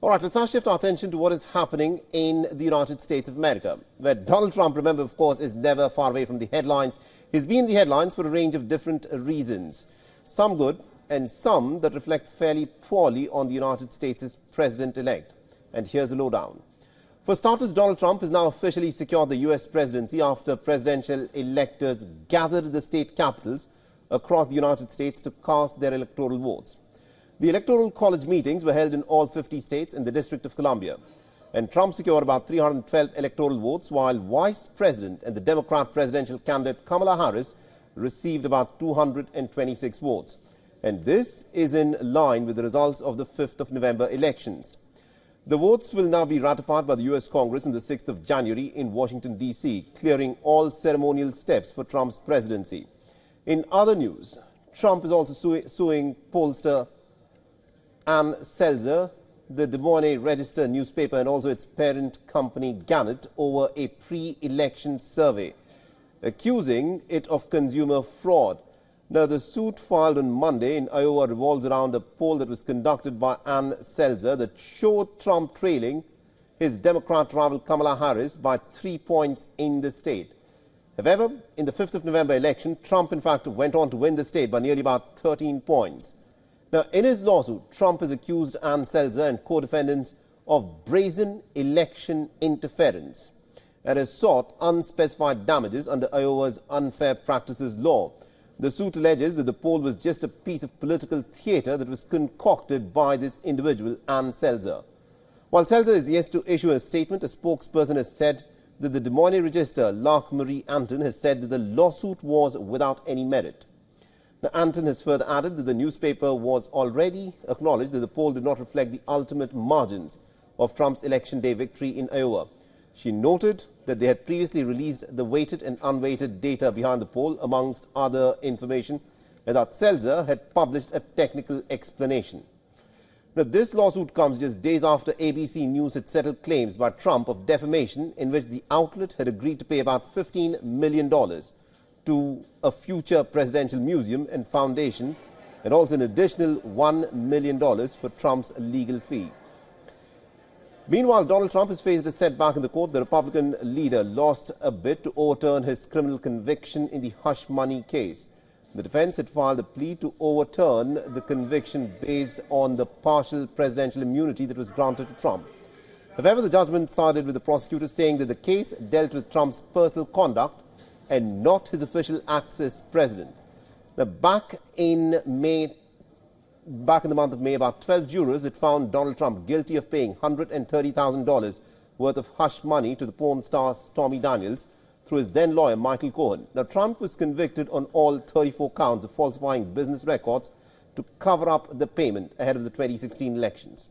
All right, let's now shift our attention to what is happening in the United States of America, where Donald Trump, remember, of course, is never far away from the headlines. He's been in the headlines for a range of different reasons, some good and some that reflect fairly poorly on the United States' president-elect. And here's the lowdown. For starters, Donald Trump has now officially secured the U.S. presidency after presidential electors gathered at the state capitals across the United States to cast their electoral votes. The Electoral College meetings were held in all 50 states and the District of Columbia. And Trump secured about 312 electoral votes, while Vice President and the Democrat presidential candidate Kamala Harris received about 226 votes. And this is in line with the results of the 5th of November elections. The votes will now be ratified by the U.S. Congress on the 6th of January in Washington, D.C., clearing all ceremonial steps for Trump's presidency. In other news, Trump is also suing pollster Selzer, the Des Moines Register newspaper, and also its parent company Gannett over a pre-election survey, accusing it of consumer fraud. Now, the suit filed on Monday in Iowa revolves around a poll that was conducted by Selzer that showed Trump trailing his Democrat rival Kamala Harris by 3 points in the state. However, in the 5th of November election, Trump in fact went on to win the state by nearly about 13 points. Now, in his lawsuit, Trump has accused Selzer and co-defendants of brazen election interference and has sought unspecified damages under Iowa's unfair practices law. The suit alleges that the poll was just a piece of political theater that was concocted by this individual, Selzer. While Selzer is yet to issue a statement, a spokesperson has said that the Des Moines Register, Marie Anton, has said that the lawsuit was without any merit. Now, Anton has further added that the newspaper was already acknowledged that the poll did not reflect the ultimate margins of Trump's election day victory in Iowa. She noted that they had previously released the weighted and unweighted data behind the poll, amongst other information, and that Selzer had published a technical explanation. Now, this lawsuit comes just days after ABC News had settled claims by Trump of defamation, in which the outlet had agreed to pay about $15 million to a future presidential museum and foundation, and also an additional $1 million for Trump's legal fee. Meanwhile, Donald Trump has faced a setback in the court. The Republican leader lost a bid to overturn his criminal conviction in the hush money case. The defense had filed a plea to overturn the conviction based on the partial presidential immunity that was granted to Trump. However, the judgment sided with the prosecutor, saying that the case dealt with Trump's personal conduct and not his official acts as president. Now, back in the month of May, about 12 jurors had found Donald Trump guilty of paying $130,000 worth of hush money to the porn star Stormy Daniels through his then lawyer Michael Cohen. Now, Trump was convicted on all 34 counts of falsifying business records to cover up the payment ahead of the 2016 elections.